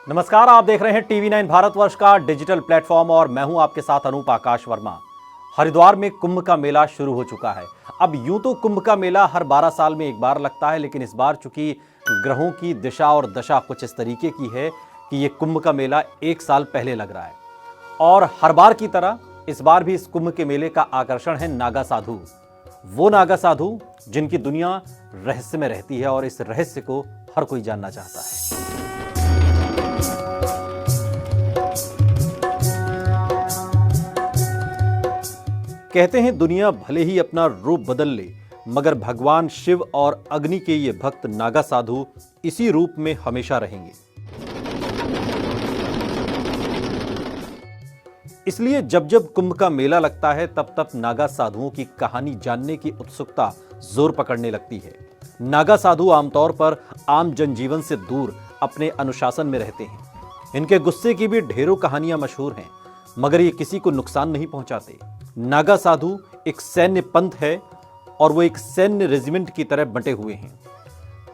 नमस्कार, आप देख रहे हैं TV9 भारतवर्ष का डिजिटल प्लेटफॉर्म और मैं हूं आपके साथ अनूप आकाश वर्मा। हरिद्वार में कुंभ का मेला शुरू हो चुका है। अब यूं तो कुंभ का मेला हर 12 साल में एक बार लगता है, लेकिन इस बार चूंकि ग्रहों की दिशा और दशा कुछ इस तरीके की है कि ये कुंभ का मेला एक साल पहले लग रहा है। और हर बार की तरह इस बार भी इस कुंभ के मेले का आकर्षण है नागा साधु। वो नागा साधु जिनकी दुनिया रहस्य में रहती है और इस रहस्य को हर कोई जानना चाहता है। कहते हैं दुनिया भले ही अपना रूप बदल ले, मगर भगवान शिव और अग्नि के ये भक्त नागा साधु इसी रूप में हमेशा रहेंगे। इसलिए जब जब कुंभ का मेला लगता है तब तब नागा साधुओं की कहानी जानने की उत्सुकता जोर पकड़ने लगती है। नागा साधु आमतौर पर आम जनजीवन से दूर अपने अनुशासन में रहते हैं। इनके गुस्से की भी ढेरों कहानियां मशहूर हैं, मगर ये किसी को नुकसान नहीं पहुंचाते। नागा साधु एक सैन्य पंथ है और वो एक सैन्य रेजिमेंट की तरह बंटे हुए हैं।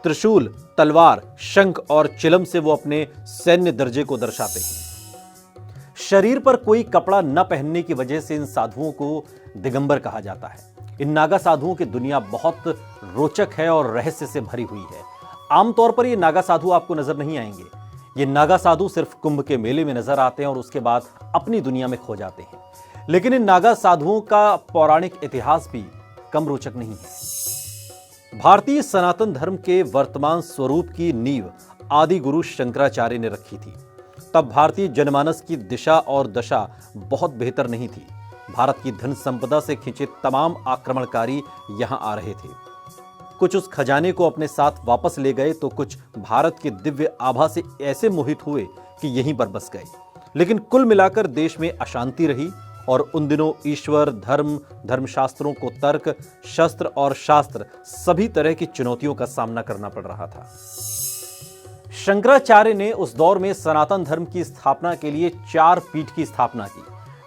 त्रिशूल, तलवार, शंख और चिलम से वो अपने सैन्य दर्जे को दर्शाते हैं। शरीर पर कोई कपड़ा न पहनने की वजह से इन साधुओं को दिगंबर कहा जाता है। इन नागा साधुओं की दुनिया बहुत रोचक है और रहस्य से भरी हुई है। आमतौर पर ये नागा साधु आपको नजर नहीं आएंगे। ये नागा साधु सिर्फ कुंभ के मेले में नजर आते हैं और उसके बाद अपनी दुनिया में खो जाते हैं। लेकिन इन नागा साधुओं का पौराणिक इतिहास भी कम रोचक नहीं है। भारतीय सनातन धर्म के वर्तमान स्वरूप की नींव आदि गुरु शंकराचार्य ने रखी थी। तब भारतीय जनमानस की दिशा और दशा बहुत बेहतर नहीं थी। भारत की धन संपदा से खिंचे तमाम आक्रमणकारी यहां आ रहे थे। कुछ उस खजाने को अपने साथ वापस ले गए तो कुछ भारत के दिव्य आभा से ऐसे मोहित हुए कि यहीं पर बस गए। लेकिन कुल मिलाकर देश में अशांति रही और उन दिनों ईश्वर, धर्म, धर्मशास्त्रों को तर्क, शस्त्र और शास्त्र सभी तरह की चुनौतियों का सामना करना पड़ रहा था। शंकराचार्य ने उस दौर में सनातन धर्म की स्थापना के लिए 4 पीठ की स्थापना की,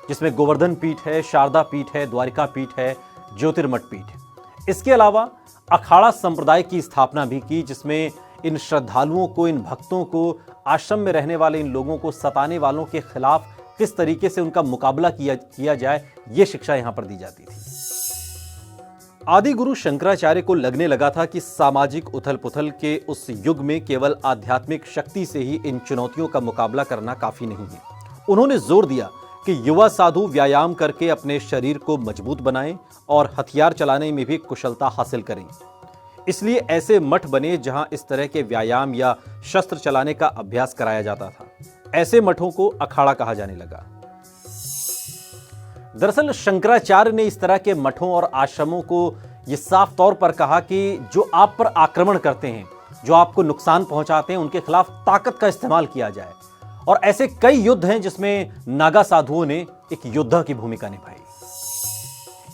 जिसमें गोवर्धन पीठ है, शारदा पीठ है, द्वारिका पीठ है, ज्योतिर्मठ पीठ। इसके अलावा अखाड़ा संप्रदाय की स्थापना भी की, जिसमें इन श्रद्धालुओं को, इन भक्तों को, आश्रम में रहने वाले इन लोगों को सताने वालों के खिलाफ किस तरीके से उनका मुकाबला किया जाए, यह शिक्षा यहां पर दी जाती थी। आदि गुरु शंकराचार्य को लगने लगा था कि सामाजिक उथल पुथल के उस युग में केवल आध्यात्मिक शक्ति से ही इन चुनौतियों का मुकाबला करना काफी नहीं है। उन्होंने जोर दिया कि युवा साधु व्यायाम करके अपने शरीर को मजबूत बनाएं और हथियार चलाने में भी कुशलता हासिल करें। इसलिए ऐसे मठ बने जहां इस तरह के व्यायाम या शस्त्र चलाने का अभ्यास कराया जाता था। ऐसे मठों को अखाड़ा कहा जाने लगा। दरअसल शंकराचार्य ने इस तरह के मठों और आश्रमों को यह साफ तौर पर कहा कि जो आप पर आक्रमण करते हैं, जो आपको नुकसान पहुंचाते हैं, उनके खिलाफ ताकत का इस्तेमाल किया जाए। और ऐसे कई युद्ध हैं जिसमें नागा साधुओं ने एक योद्धा की भूमिका निभाई।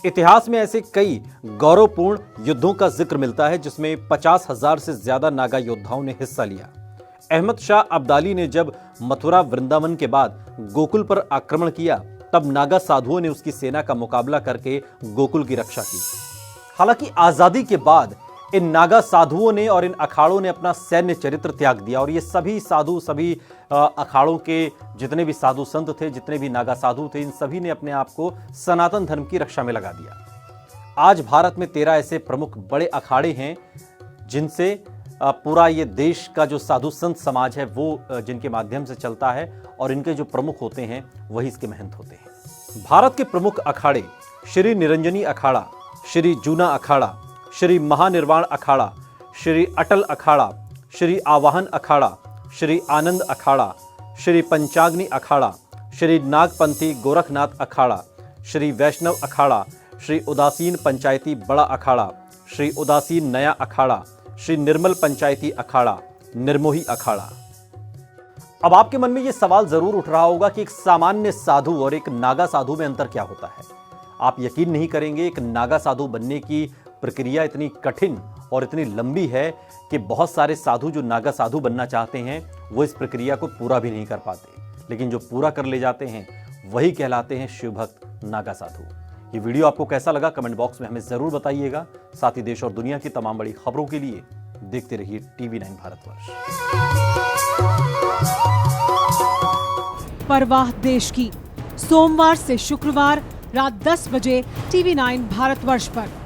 इतिहास में ऐसे कई गौरवपूर्ण युद्धों का जिक्र मिलता है जिसमें 50,000 से ज्यादा नागा योद्धाओं ने हिस्सा लिया। अहमद शाह अब्दाली ने जब मथुरा वृंदावन के बाद गोकुल पर आक्रमण किया, तब नागा साधुओं ने उसकी सेना का मुकाबला करके गोकुल की रक्षा की। हालांकि आजादी के बाद इन नागा साधुओं ने और इन अखाड़ों ने अपना सैन्य चरित्र त्याग दिया और ये सभी साधु, सभी अखाड़ों के जितने भी साधु संत थे, जितने भी नागा साधु थे, इन सभी ने अपने आप को सनातन धर्म की रक्षा में लगा दिया। आज भारत में 13 ऐसे प्रमुख बड़े अखाड़े हैं जिनसे पूरा ये देश का जो साधु संत समाज है वो जिनके माध्यम से चलता है और इनके जो प्रमुख होते हैं वही इसके महंत होते हैं। भारत के प्रमुख अखाड़े श्री निरंजनी अखाड़ा, श्री जूना अखाड़ा, श्री महानिर्वाण अखाड़ा, श्री अटल अखाड़ा, श्री आवाहन अखाड़ा, श्री आनंद अखाड़ा, श्री पंचाग्नि अखाड़ा, श्री नागपंथी गोरखनाथ अखाड़ा, श्री वैष्णव अखाड़ा, श्री उदासीन पंचायती बड़ा अखाड़ा, श्री उदासीन नया अखाड़ा, श्री निर्मल पंचायती अखाड़ा, निर्मोही अखाड़ा। अब आपके मन में यह सवाल जरूर उठ रहा होगा कि एक सामान्य साधु और एक नागा साधु में अंतर क्या होता है। आप यकीन नहीं करेंगे, एक नागा साधु बनने की प्रक्रिया इतनी कठिन और इतनी लंबी है कि बहुत सारे साधु जो नागा साधु बनना चाहते हैं वो इस प्रक्रिया को पूरा भी नहीं कर पाते, लेकिन जो पूरा कर ले जाते हैं वही कहलाते हैं शिवभक्त नागा साधु। ये वीडियो आपको कैसा लगा कमेंट बॉक्स में हमें जरूर बताइएगा। साथ ही देश और दुनिया की तमाम बड़ी खबरों के लिए देखते रहिए TV9 भारतवर्ष। परवाह देश की। सोमवार से शुक्रवार रात 10 बजे TV9 भारतवर्ष पर।